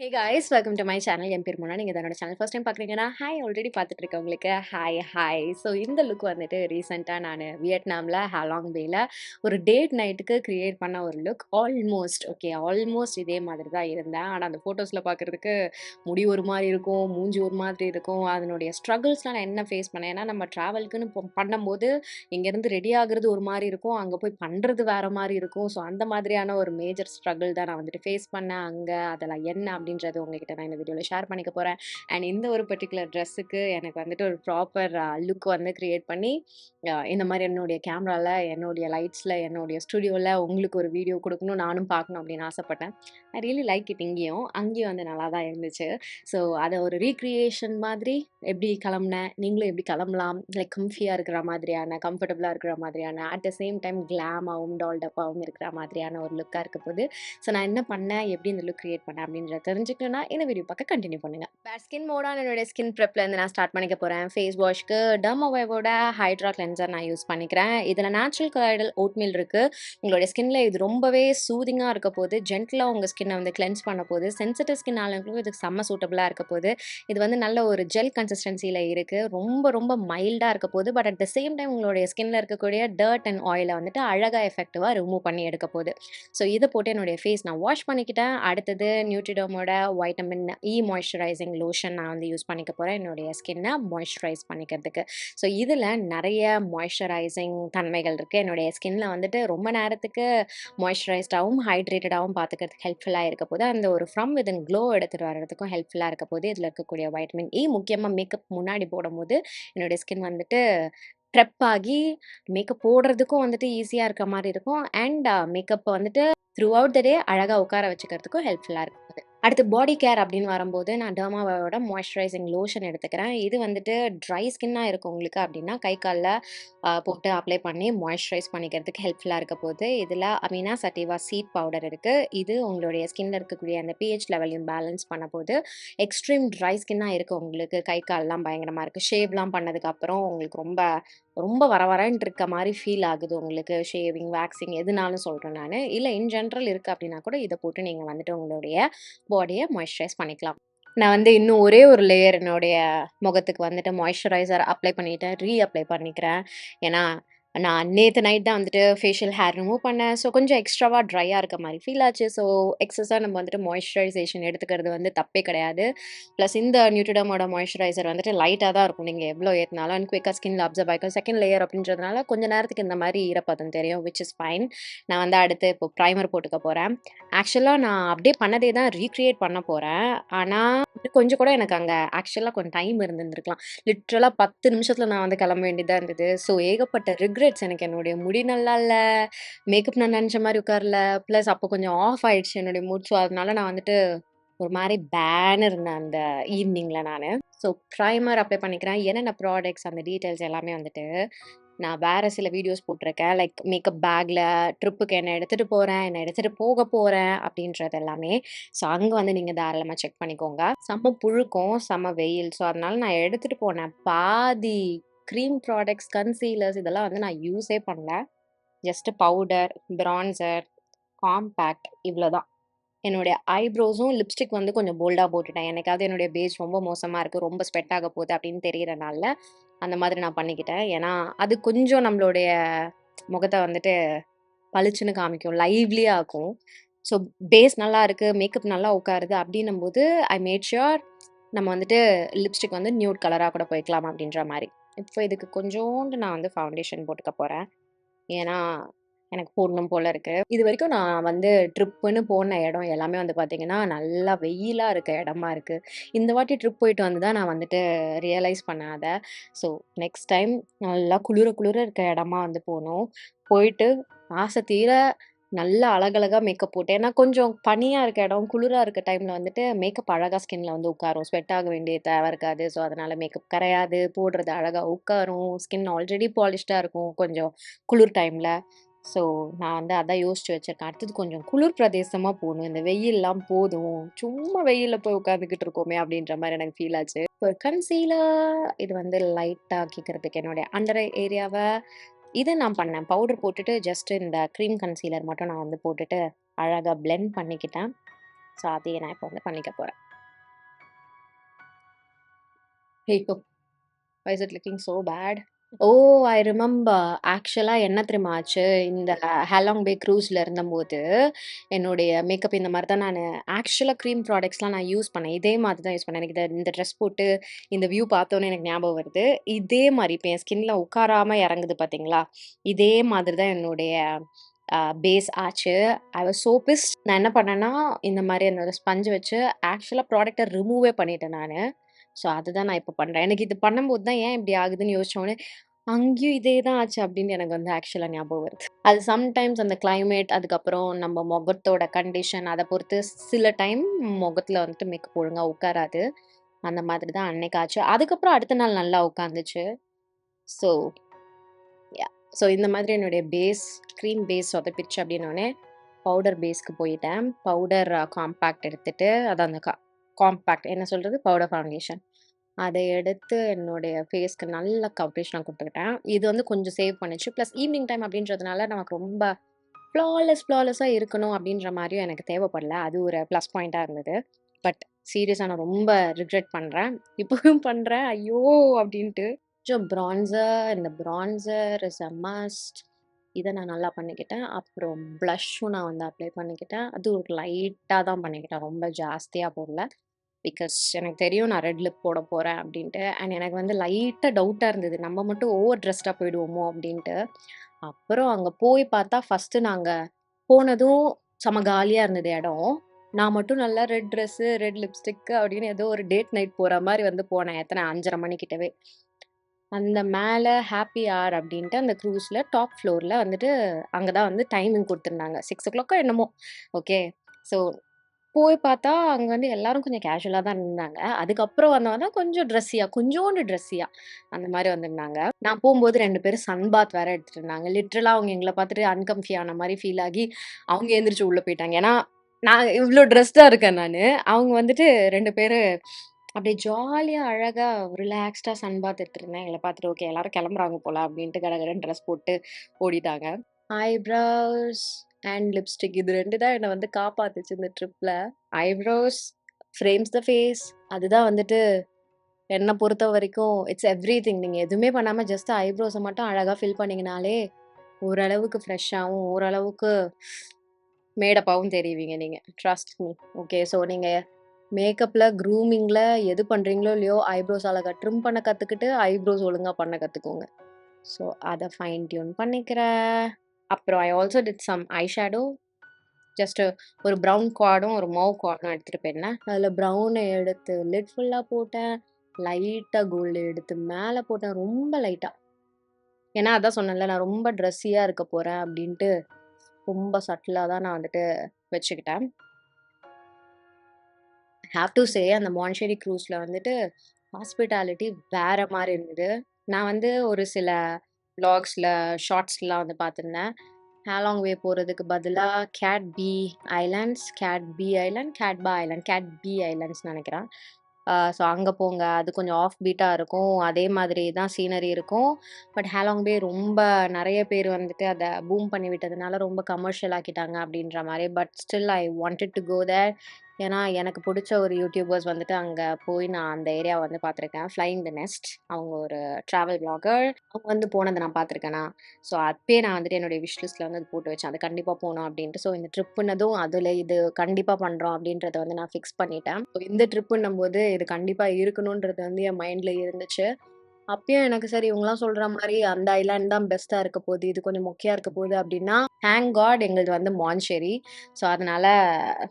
Hey guys, welcome to my channel. என் பேர் மோனா. நீங்க என்னோட சேனல் ஃபர்ஸ்ட் டைம் பார்க்குறீங்கன்னா, ஹாய் ஆல்ரெடி பார்த்துட்டு இருக்கவங்களுக்கு ஹாய். ஸோ இந்த லுக் வந்துட்டு ரீசெண்டாக நான் வியட்நாமில் ஹாலாங் பேல ஒரு டேட் நைட்டுக்கு கிரியேட் பண்ண ஒரு லுக். ஆல்மோஸ்ட் இதே மாதிரி தான் இருந்தேன். ஆனால் அந்த ஃபோட்டோஸில் பார்க்குறதுக்கு முடி ஒரு மாதிரி இருக்கும், மூஞ்சி ஒரு மாதிரி இருக்கும். அதனுடைய ஸ்ட்ரகிள்ஸ்லாம் நான் என்ன ஃபேஸ் பண்ணேன், ஏன்னா நம்ம ட்ராவலுக்குன்னு பண்ணும்போது இங்கேருந்து ரெடி ஆகுறது ஒரு மாதிரி இருக்கும், அங்கே போய் பண்ணுறது வேறு மாதிரி இருக்கும். ஸோ அந்த மாதிரியான ஒரு மேஜர் ஸ்ட்ரகிள் தான் நான் வந்துட்டு ஃபேஸ் பண்ணேன் அங்கே. அதெல்லாம் என்ன அப்படின்றது உங்ககிட்ட நான் இந்த வீடியோவில் ஷேர் பண்ணிக்க போகிறேன். அண்ட் இந்த ஒரு பர்டிகுலர் ட்ரெஸ்ஸுக்கு எனக்கு வந்துட்டு ஒரு ப்ராப்பர் லுக் வந்து கிரியேட் பண்ணி இந்த மாதிரி என்னுடைய கேமராவில், என்னுடைய லைட்ஸில், என்னுடைய ஸ்டுடியோவில் உங்களுக்கு ஒரு வீடியோ கொடுக்கணும், நானும் பார்க்கணும் அப்படின்னு ஆசைப்பட்டேன். I really like it. அங்கேயும் வந்து நல்லா தான் இருந்துச்சு. ஸோ அதை ஒரு ரீக்ரியேஷன் மாதிரி எப்படி கிளம்புனேன், நீங்களும் எப்படி கிளம்பலாம், லைக் கம்ஃபியாக இருக்கிற மாதிரியான, கம்ஃபர்டபுளாக இருக்கிற மாதிரியான, அட் த சேம் டைம் கிளாமாகவும் டால்டப்பாகவும் இருக்கிற மாதிரியான ஒரு லுக்காக இருக்க போது. ஸோ நான் என்ன பண்ணேன், எப்படி இந்த லுக் கிரியேட் பண்ணேன் அப்படின்றத தெரிஞ்சுக்கணும்னா இந்த வீடியோ பார்க்க கண்டினியூ பண்ணுங்க. ஸ்கின் மோடான என்னோட ஸ்கின் ப்ரெப்லேருந்து நான் ஸ்டார்ட் பண்ணிக்க போகிறேன். ஃபேஸ் வாஷ்க்கு டர்மாவைவோட ஹைட்ரா கிளென்சர் நான் யூஸ் பண்ணிக்கிறேன். இதில் நேச்சுரல் கொலாய்டல் ஓட்மீல் இருக்குது. உங்களுடைய ஸ்கின்ல இது ரொம்பவே சூதிங்காக இருக்க போது, ஜென்டலாக உங்கள் ஸ்கின்னை வந்து கிளென்ஸ் பண்ண போது, சென்சிட்டிவ் ஸ்கின் ஆளுங்களுக்கும் இதுக்கு செம்ம சூட்டபுளாக இருக்க போது. இது வந்து நல்ல ஒரு ஜெல் கன்சிஸ்டன்சியில் இருக்குது. ரொம்ப மைல்டாக இருக்க போது. But at the same time உங்களுடைய ஸ்கின்ல இருக்கக்கூடிய டர்ட் அண்ட் ஆயிலை வந்துட்டு அழகாக எஃபெக்டிவாக ரிமூவ் பண்ணி எடுக்க போகுது. ஸோ இதை போட்டு என்னுடைய ஃபேஸ் நான் வாஷ் பண்ணிக்கிட்டேன். அடுத்தது நியூட்ரிடோமோட வைட்டமின் இ மாய்ஸ்சரைசிங் லோஷன் நான் வந்து யூஸ் பண்ணிக்க போகிறேன் என்னுடைய ஸ்கின்னை மாய்ஸ்சரைஸ் பண்ணிக்கிறதுக்கு. ஸோ இதில் நிறைய மாய்ஸ்சரைசிங் தன்மைகள் இருக்குது. என்னுடைய ஸ்கின்னில் வந்துட்டு ரொம்ப நேரத்துக்கு மாய்ஸ்சரைஸ்டாகவும் ஹைட்ரேட்டடாகவும் பார்த்துக்கிறதுக்கு ஹெல்ப்ஃபுல்லாக இருக்க போது. அந்த ஒரு ஃப்ரம் வித்தின் க்ளோ எடுத்துகிட்டு வர்றதுக்கும் ஹெல்ப்ஃபுல்லாக இருக்க போது. இதில் இருக்கக்கூடிய வைட்டமின் இ முக்கியமாக மேக்கப் முன்னாடி போடும்போது என்னுடைய ஸ்கின் வந்துட்டு ப்ரெப் ஆகி மேக்கப் போடுறதுக்கும் வந்துட்டு ஈஸியாக இருக்க மாதிரி இருக்கும். அண்ட் மேக்கப் வந்துட்டு த்ரூ அவுட் த டே அழகாக உட்கார வச்சுக்கிறதுக்கும் ஹெல்ப்ஃபுல்லாக இருக்குது. அடுத்து பாடி கேர் அப்படின்னு வரும்போது நான் டர்மாவோட மாய்ஸ்சரைசிங் லோஷன் எடுத்துக்கிறேன். இது வந்துட்டு ட்ரை ஸ்கின்னாக இருக்கும் உங்களுக்கு அப்படின்னா கை காலில் போட்டு அப்ளை பண்ணி மாய்ஸ்சரைஸ் பண்ணிக்கிறதுக்கு ஹெல்ப்ஃபுல்லாக இருக்க போது. இதில் அமீனா சட்டிவா சீட் பவுடர் இருக்குது. இது உங்களுடைய ஸ்கின்ல இருக்கக்கூடிய அந்த பிஹெச் லெவலையும் பேலன்ஸ் பண்ண போது. எக்ஸ்ட்ரீம் ட்ரை ஸ்கின்னாக இருக்குது உங்களுக்கு, கை கால்லாம் பயங்கரமாக இருக்குது, ஷேவ்லாம் பண்ணதுக்கப்புறம் உங்களுக்கு ரொம்ப ரொம்ப வரவரன்னு இருக்க மாதிரி ஃபீல் ஆகுது உங்களுக்கு, ஷேவிங் வேக்சிங் எதுனாலும் சொல்கிறேன் நான். இல்லை இன் ஜென்ரல் இருக்குது அப்படின்னா கூட இதை போட்டு நீங்கள் வந்துட்டு உங்களுடைய பாடியை மாய்ஸ்சரைஸ் பண்ணிக்கலாம். நான் வந்து இன்னும் ஒரே ஒரு லேயர் என்னுடைய முகத்துக்கு வந்துட்டு மாய்ஸ்சரைசர் அப்ளை பண்ணிவிட்டேன், அப்ளை பண்ணிக்கிறேன். ஏன்னா நான் நேற்று நைட் தான் வந்துட்டு ஃபேஷியல் ஹேர் ரிமூவ் பண்ணேன். ஸோ கொஞ்சம் எக்ஸ்ட்ராவாக ட்ரையாக இருக்க மாதிரி ஃபீல் ஆச்சு. ஸோ எக்ஸஸாக நம்ம வந்துட்டு மாய்ஸ்சரைசேஷன் எடுத்துக்கிறது வந்து தப்பே கிடையாது. ப்ளஸ் இந்த நியூட்ரிடமோட மாய்ஸ்சரைசர் வந்துட்டு லைட்டாக தான் இருக்கும், நீங்கள் எவ்வளோ ஏற்றினாலும் அண்ட் குயிக்காக ஸ்கின்ல அப்சர்வ் ஆகிக்கும். செகண்ட் லேயர் அப்படின்றதுனால கொஞ்சம் நேரத்துக்கு இந்த மாதிரி ஈரப்பதம் தெரியும், விச் இஸ் ஃபைன். நான் வந்து அடுத்து இப்போ ப்ரைமர் போட்டுக்க போகிறேன். ஆக்சுவலாக நான் அப்படியே பண்ணதே தான் ரீக்ரியேட் பண்ண போகிறேன். ஆனால் கொஞ்சம் கூட எனக்கு அங்கே ஆக்சுவலாக கொஞ்சம் டைம் இருந்திருக்கலாம். லிட்ரலாக 10 நிமிஷத்தில் நான் வந்து கிளம்ப வேண்டியதாக இருந்தது. ஸோ ஏகப்பட்ட ரிக்ரெட்ஸ். எனக்கு என்னுடைய முடி நல்லா இல்லை, மேக்கப் நான் நினச்ச மாதிரி உட்காரல, ப்ளஸ் அப்போ கொஞ்சம் ஆஃப் ஆயிடுச்சு என்னுடைய மூட். ஸோ அதனால நான் வந்துட்டு ஒரு மாதிரி பேன் இருந்தேன் அந்த ஈவினிங்கில் நான். ஸோ ப்ரைமர் அப்ளை பண்ணிக்கிறேன். என்னென்ன ப்ராடக்ட்ஸ் அந்த டீட்டெயில்ஸ் எல்லாமே வந்துட்டு நான் வேறு சில வீடியோஸ் போட்டிருக்கேன். லைக் மேக்கப் பேக்கில் ட்ரிப்புக்கு என்ன எடுத்துகிட்டு போகிறேன், என்ன எடுத்துகிட்டு போக போகிறேன் அப்படின்றது எல்லாமே. ஸோ அங்கே வந்து நீங்கள் தாராளமாக செக் பண்ணிக்கோங்க. செம்ம புழுக்கம், செம்ம வெயில். ஸோ அதனால நான் எடுத்துகிட்டு போனேன் பாதி க்ரீம் ப்ராடக்ட்ஸ், கன்சீலர்ஸ் இதெல்லாம் வந்து நான் யூஸே பண்ணல. ஜஸ்ட்டு பவுடர், பிரான்சர், காம்பேக்ட் இவ்வளோதான். என்னுடைய ஐப்ரோஸும் லிப்ஸ்டிக் வந்து கொஞ்சம் போல்டாக போட்டுட்டேன். எனக்காவது என்னுடைய பேஸ் ரொம்ப மோசமாக இருக்குது, ரொம்ப ஸ்வெட் ஆக போகுது அப்படின்னு தெரியறனால அந்த மாதிரி நான் பண்ணிக்கிட்டேன். ஏன்னா அது கொஞ்சம் நம்மளுடைய முகத்தை வந்துட்டு பளிச்சுன்னு காமிக்கும், லைவ்லியாக ஆக்கும். ஸோ பேஸ் நல்லா இருக்குது, மேக்கப் நல்லா உட்காருது அப்படின்னும்போது ஐ மேட் ஷுர் நம்ம வந்துட்டு லிப்ஸ்டிக் வந்து நியூட் கலராக கூட போய்க்கலாம் அப்படின்ற மாதிரி. இப்போ இதுக்கு கொஞ்சோண்டு நான் வந்து ஃபவுண்டேஷன் போட்டுக்க போகிறேன். ஏன்னா எனக்கு போடணும் போல இருக்கு. இது வரைக்கும் நான் வந்து ட்ரிப்புன்னு போன இடம் எல்லாமே வந்து பார்த்தீங்கன்னா, நல்லா வெயிலா இருக்க இடமா இருக்கு. இந்த வாட்டி ட்ரிப் போயிட்டு வந்து தான் நான் வந்துட்டு ரியலைஸ் பண்ணேன் அத. ஸோ நெக்ஸ்ட் டைம் நல்லா குளிர குளிர இருக்க இடமா வந்து போணும். போயிட்டு ஆசை தீர நல்லா அழகழகா மேக்கப் போட்டு, ஏன்னா கொஞ்சம் பனியா இருக்க இடம், குளிரா இருக்க டைம்ல வந்துட்டு மேக்கப் அழகா ஸ்கின்ல வந்து உட்காரும். ஸ்வெட் ஆக வேண்டிய தேவை இருக்காது. ஸோ அதனால மேக்கப் கரையாது, போடுறது அழகா உட்காரும். ஸ்கின் ஆல்ரெடி பாலிஷ்டா இருக்கும் கொஞ்சம் குளிர் டைம்ல. ஸோ நான் வந்து அதான் யோசிச்சு வச்சிருக்கேன். அடுத்தது கொஞ்சம் குளிர் பிரதேசமா போணும். இந்த வெயில்லாம் போதும், சும்மா வெயில்ல போய் உட்காந்துக்கிட்டு இருக்கோமே அப்படின்ற மாதிரி எனக்கு ஃபீல் ஆச்சு. இப்போ கன்சீலர் இது வந்து லைட்டா ஆக்கிக்கிறதுக்கு என்னுடைய அண்டர் ஐ ஏரியாவ இதை நான் பண்ணேன். பவுடர் போட்டுட்டு ஜஸ்ட் இந்த க்ரீம் கன்சீலர் மட்டும் நான் வந்து போட்டுட்டு அழகா பிளெண்ட் பண்ணிக்கிட்டேன். ஸோ அதையே நான் இப்போ வந்து பண்ணிக்க போறேன். Hey, go. Why is it looking so bad? Oh! I remember. ஆக்சுவலா என்ன தெரியுமா ஆச்சு? இந்த ஹேலாங் பே க்ரூஸ்ல இருந்தம்போது, என்னுடைய மேக்கப் இந்த மாரி தான் நானு ஆக்சுவலா க்ரீம் ப்ராடக்ட்ஸ்லாம் நான் யூஸ் பண்ணேன். இதே மாதிரி தான் யூஸ் பண்ணேன். எனக்கு இந்த ட்ரெஸ் போட்டு, இந்த வியூ பார்த்தோனே எனக்கு ஞாபகம் வருது. இதே மாரி இப்ப என் ஸ்கின்ல உட்காராம இறங்குது பார்த்தீங்களா? இதே மாதிரி தான் என்னுடைய பேஸ் ஆச்சு. I was so pissed. நான் என்ன பண்ணேன்னா, இந்த மாரி என்னோட ஸ்பஞ்ச் வச்சு ஆக்சுவலா ப்ராடக்ட்ட ரிமூவே பண்ணிட்டேன் நானு. ஸோ அதுதான் நான் இப்ப பண்றேன். எனக்கு இது பண்ணும்போது தான் ஏன் இப்படி ஆகுதுன்னு யோசிச்ச உடனே, அங்கேயும் இதே தான் ஆச்சு அப்படின்னு எனக்கு வந்து ஆக்சுவலா ஞாபகம் வருது. அது சம்டைம்ஸ் அந்த கிளைமேட், அதுக்கப்புறம் நம்ம முகத்தோட கண்டிஷன் அத பொறுத்து சில டைம் முகத்துல வந்துட்டு மேக்கப் ஒழுங்கா உட்காராது. அந்த மாதிரி தான் அன்னைக்கு ஆச்சு. அதுக்கப்புறம் அடுத்த நாள் நல்லா உட்காந்துச்சு. So yeah! ஸோ இந்த மாதிரி என்னுடைய கிரீம் பேஸ் சொதப்பிருச்சு அப்படின்னோனே, பவுடர் பேஸ்க்கு போயிட்டேன். பவுடர் காம்பேக்ட் எடுத்துட்டு, அதான் அந்த காம்பேக்ட் என்ன சொல்றது? Powder foundation. அத எடுத்து என்னுடைய ஃபேஸ்க்கு நல்ல கவரேஜ் நான் குடுத்துக்கிட்டேன். இது வந்து கொஞ்சம் சேவ் பண்ணுச்சு. ப்ளஸ் ஈவ்னிங் டைம் அப்படின்றதுனால நமக்கு ரொம்ப ஃப்ளாலெஸ்ஸா இருக்கணும் அப்படின்ற மாரியும் எனக்கு தேவைப்படல. அது ஒரு ப்ளஸ் பாயிண்ட்டா இருந்தது. பட் சீரியஸா நான் ரொம்ப ரிக்ரெட் பண்றேன். இப்பவும் பண்றேன். ஐயோ! அப்படின்ட்டு. கொஞ்சம் இந்த பிரான்சர் இஸ் அ மஸ்ட். இத நான் நல்லா பண்ணிக்கிட்டேன். அப்புறம் ப்ளஷ்ஷும் நான் வந்து அப்ளை பண்ணிக்கிட்டேன். அது ஒரு லைட்டா தான் பண்ணிக்கிட்டேன். ரொம்ப ஜாஸ்தியா போடல. பிகாஸ் எனக்கு தெரியும் நான் ரெட் லிப் போட போறேன் அப்படின்ட்டு. அண்ட் எனக்கு வந்து லைட்டா டவுட்டா இருந்தது. நம்ம மட்டும் ஓவர் ட்ரெஸ்டா போயிடுவோமோ அப்படின்ட்டு. அப்புறம் அங்க போய் பார்த்தா ஃபர்ஸ்ட்டு நாங்க போனதும் செம காலியா இருந்தது இடம். நான் மட்டும் நல்லா ரெட் ட்ரெஸ்ஸு, ரெட் லிப்ஸ்டிக் அப்படின்னு ஏதோ ஒரு டேட் நைட் போற மாரி வந்து போனேன். எத்தன 5:30 மணிக்கிட்டவே. அந்த மேல ஹேப்பி ஹார் அப்படின்ட்டு அந்த க்ரூஸ்ல டாப் ஃப்ளோர்ல வந்துட்டு அங்க தான் வந்து டைமிங் குடுத்துருந்தாங்க. 6:00 என்னமோ. ஓகே. ஸோ போய் பார்த்தா, அங்க வந்து எல்லாரும் கொஞ்சம் கேஷுவலா தான் இருந்தாங்க. அதுக்கப்புறம் வந்தவங்க தான் கொஞ்சம் கொஞ்சோண்டு ட்ரெஸ்ஸியா அந்த மாரி வந்திருந்தாங்க. நான் போம்போது 2 பேரும் சன் பாத் வேற எடுத்துட்டு இருந்தாங்க. லிட்டரலா அவங்க எங்கள பார்த்துட்டு அன்கம்ஃபி ஆன மாரி ஃபீல் ஆகி, அவங்க எந்திரிச்சு உள்ள போயிட்டாங்க. ஏன்னா, நான் இவ்ளோ ட்ரெஸ்டா இருக்கேன் நானு. அவங்க வந்துட்டு 2 பேரு அப்படியே ஜாலியா, அழகா, ரிலாக்ஸ்டா சன் பாத் எடுத்துட்டு எங்கள பார்த்துட்டு, ஓகே எல்லாரும் கிளம்புறாங்க போல அப்படின்ட்டு கடகடன்னு ட்ரெஸ் போட்டு ஓடிட்டாங்க. ஐப்ரோஸ் அண்ட் லிப்ஸ்டிக் இது 2 தான் என்ன வந்து காப்பாத்துச்சு இந்த ட்ரிப்ல. Eyebrows frames the face. அதுதான் வந்துட்டு என்ன பொறுத்தவரைக்கும் இட்ஸ் எவ்ரிதிங். நீங்க எதுவுமே பண்ணாம ஜஸ்ட் ஐப்ரோஸ மட்டும் அழகா ஃபில் பண்ணீங்கனாலே, ஓரளவுக்கு ஃப்ரெஷ்ஷாவும், ஓரளவுக்கு மேடப்பாவும் தெரிவீங்க நீங்க. Trust me. ஓகே. ஸோ நீங்க மேக்கப்ல, க்ரூமிங்ல எது பண்றீங்களோ இல்லையோ, ஐப்ரோஸ் அழகா ட்ரிம் பண்ண கத்துக்கிட்டு, ஐப்ரோஸ் ஒழுங்கா பண்ண கத்துக்கோங்க. ஸோ அத ஃபைன் டியூன் பண்ணிக்கிறேன். அப்புறம் I also did some eye shadow. Just ஒரு ப்ரவுன் குவாடும், ஒரு மௌவ் குவாடும் எடுத்துட்டு போயிருந்தேன். அதில ப்ரவுன எடுத்து லிட் ஃபுல்லா போட்டேன். லைட்டா கோல்டு எடுத்து மேல போட்டேன். ரொம்ப லைட்டா. ஏன்னா அதான் சொன்னேன்ல, நான் ரொம்ப ட்ரெஸ்ஸியா இருக்க போறேன் அப்டின்ட்டு, ரொம்ப சட்டிலா தான் நான் வந்துட்டு வச்சுக்கிட்டேன். ஹேவ் டூ சே அந்த மான்செரி க்ரூஸ்ல வந்துட்டு ஹாஸ்பிட்டாலிட்டி வேற மாரி இருந்தது. நான் வந்து ஒரு சில வ்ளாக்ஸ்ல, ஷார்ட்ஸ்லாம் வந்து பார்த்துருந்தேன். ஹாலாங் வே போறதுக்கு பதிலா கேட் பி ஐலேண்ட்ஸ்ன்னு நெனைக்கிறேன். ஸோ அங்க போங்க. அது கொஞ்சம் ஆஃப் பீட்டா இருக்கும். அதே மாதிரி தான் சீனரி இருக்கும். பட் ஹாலாங் பே ரொம்ப நெறைய பேர் வந்துட்டு அத பூம் பண்ணி விட்டதுனால ரொம்ப கமர்ஷியல் ஆக்கிட்டாங்க அப்டின்ற மாரி. But still I wanted to go there. ஏன்னா, எனக்கு புடிச்ச ஒரு யூடியூபர்ஸ் வந்துட்டு அங்க போய் நான் அந்த ஏரியாவ வந்து பார்த்துருக்கேன். ஃப்ளையிங் தி நெஸ்ட். அவங்க ஒரு ட்ராவல் வ்ளாகர். அவங்க வந்து போனத நான் பார்த்துருக்கேனா. ஸோ அப்பயே நான் வந்துட்டு என்னுடைய விஷ் லிஸ்ட்ல வந்து அது போட்டு வச்சேன். அது கண்டிப்பா போணும் அப்டின்ட்டு. ஸோ இந்த ட்ரிப்புன்னதும் அதுல இது கண்டிப்பா பண்றோம் அப்டின்றத வந்து நான் ஃபிக்ஸ் பண்ணிட்டேன். ஸோ இந்த ட்ரிப்புன்னும்போது இது கண்டிப்பா இருக்கணுன்றது வந்து என் மைண்ட்ல இருந்துச்சு. அப்பயும் எனக்கு சரி இவங்கலாம் சொல்ற மாரி அந்த ஐலேண்ட் தான் பெஸ்ட்டா இருக்க போது. இது கொஞ்சம் மொக்கையா இருக்க போது அப்டின்னா, தேங்க் காட் எங்களுது வந்து மான்செரி. ஸோ அதனால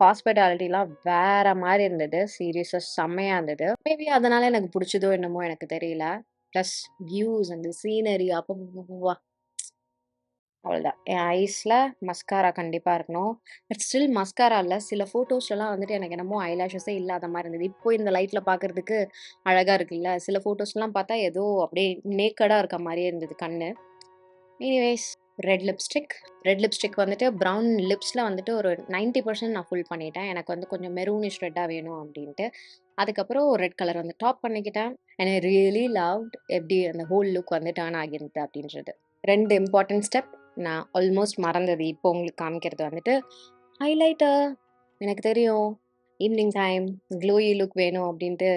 ஹாஸ்பிட்டாலிட்டிலாம் வேற மாரி இருந்தது. சீரியஸா செம்மையா இருந்தது. மேபி அதனால எனக்கு புடிச்சதோ என்னமோ எனக்கு தெரியல. பிளஸ் வியூஸ் அந்த சீனரி அப்பப்பா! அவ்வளதான். என் ஐஸ்ல மஸ்காரா கண்டிப்பா இருக்கணும். பட் ஸ்டில் மஸ்காரா இல்ல. சில ஃபோட்டோஸ்லலாம் வந்துட்டு எனக்கு என்னமோ ஐலாஷஸே இல்லாத மாரி இருந்தது. இப்போ இந்த லைட்ல பார்க்கறதுக்கு அழகா இருக்குல்ல. சில ஃபோட்டோஸ்லாம் பார்த்தா ஏதோ அப்படியே நேக்கடா இருக்க மாரியே இருந்தது கண்ணு. Anyways red lipstick. Red lipstick வந்துட்டு ப்ரவுன் லிப்ஸ்ல வந்துட்டு ஒரு 90% நான் ஃபுல் பண்ணிட்டேன். எனக்கு வந்து கொஞ்சம் மெரூனிஷ் ரெட்டா வேணும் அப்டின்ட்டு. அதுக்கப்புறம் ரெட் கலர் வந்து டாப் பண்ணிக்கிட்டேன். அண்ட் ஐ ரியலி லவ்ட் எப்டி அந்த ஹோல் லுக் வந்து டர்ன் ஆகியிருந்தது அப்டின்றது. 2 இம்பார்ட்டன்ட் ஸ்டெப் நான் ஆல்மோஸ்ட் மறந்தது. இப்போ உங்களுக்கு காமிக்கிறது வந்துட்டு ஹைலைட்டர். எனக்கு தெரியும். ஈவினிங் டைம் க்ளோயி லுக் வேணும் அப்படின்ட்டு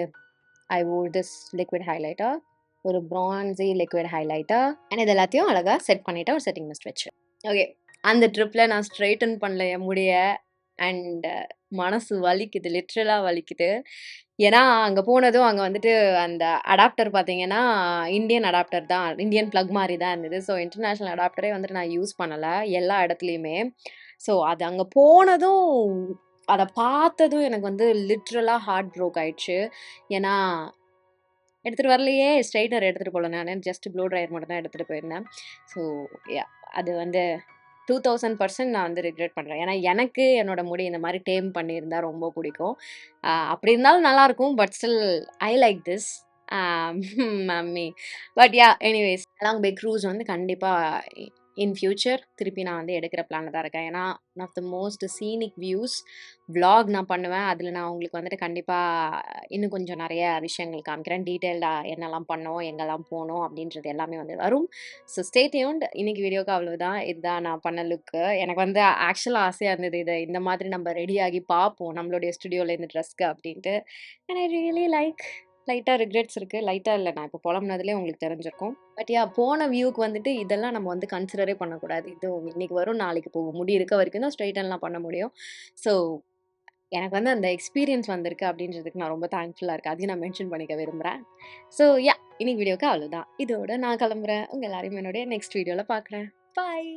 ஐ wore this லிக்விட் ஹைலைட்டர், ஒரு ப்ரான்ஸி லிக்விட் ஹைலைட்டர் அண்ட் இது எல்லாத்தையும் அழகாக செட் பண்ணிவிட்டு ஒரு செட்டிங் மிஸ்ட் வச்சு. ஓகே, அந்த ட்ரிப்பில் நான் ஸ்ட்ரைட்டன் பண்ணல என் முடிய அண்ட் மனசு வலிக்குது, லிட்ரலாக வலிக்குது. ஏன்னா அங்கே போனதும் அங்கே வந்துட்டு அந்த அடாப்டர் பார்த்தீங்கன்னா இந்தியன் அடாப்டர் தான், இந்தியன் ப்ளக் மாதிரி தான் இருந்தது. ஸோ இன்டர்நேஷ்னல் அடாப்டரே வந்துட்டு நான் யூஸ் பண்ணலை எல்லா இடத்துலையுமே. ஸோ அது அங்கே போனதும் அதை பார்த்ததும் எனக்கு வந்து லிட்ரலாக ஹார்ட் ப்ரோக் ஆயிடுச்சு. ஏன்னா எடுத்துகிட்டு வரலையே, ஸ்ட்ரைட்னர் எடுத்துகிட்டு போகல, நான் ஜஸ்ட் ப்ளோ ட்ரையர் மட்டும் தான் எடுத்துகிட்டு போயிருந்தேன். ஸோ யா, அது வந்து 2000% நான் வந்து ரிக்ரெட் பண்ணுறேன். ஏன்னா எனக்கு என்னோட முடி இந்த மாதிரி டேம் பண்ணியிருந்தா ரொம்ப பிடிக்கும். அப்படி இருந்தாலும் நல்லாயிருக்கும். But still I like this mummy. But yeah, anyways along by cruise வந்து கண்டிப்பாக இன் ஃபியூச்சர் திருப்பி நான் வந்து எடுக்கிற பிளானில் தான் இருக்கேன். ஏன்னா one of the most scenic views vlog நான் பண்ணுவேன். அதில் நான் உங்களுக்கு வந்துட்டு கண்டிப்பாக இன்னும் கொஞ்சம் நிறைய விஷயங்கள் காமிக்கிறேன். டீட்டெயில்டாக என்னெல்லாம் பண்ணோம், எங்கெல்லாம் போனோம் அப்படின்றது எல்லாமே வந்து வரும். So stay tuned. இன்னைக்கு வீடியோக்கு அவ்வளோதான். இதுதான் நான் பண்ண லுக்கு. எனக்கு வந்து ஆக்சுவலாக ஆசையாக இருந்தது இதை இந்த மாதிரி நம்ம ரெடியாகி பார்ப்போம் நம்மளுடைய ஸ்டுடியோவில் இந்த ட்ரெஸ்க்கு அப்படின்ட்டு. And I really like. லைட்டாக ரிக்ரெட்ஸ் இருக்குது. லைட்டாக இல்லை, நான் இப்போ புலம்புனதுலேயே உங்களுக்கு தெரிஞ்சிருக்கும். பட் யா, போன வியூக்கு வந்துட்டு இதெல்லாம் நம்ம வந்து கன்சிடரே பண்ணக்கூடாது. இது இன்னைக்கு வரும், நாளைக்கு போகும். முடி இருக்க வரைக்கும் தான் ஸ்ட்ரைட்டன்லாம் பண்ண முடியும். ஸோ எனக்கு வந்து அந்த எக்ஸ்பீரியன்ஸ் வந்திருக்கு அப்படின்றதுக்கு நான் ரொம்ப தேங்க்ஃபுல்லாக இருக்கேன். அதையும் நான் மென்ஷன் பண்ணிக்க விரும்புகிறேன். ஸோ யா, இன்னைக்கு வீடியோக்கு அவ்வளோதான். இதோட நான் கிளம்புறேன். உங்கள் எல்லாரையும் என்னுடைய நெக்ஸ்ட் வீடியோவில் பார்க்குறேன். பாய்.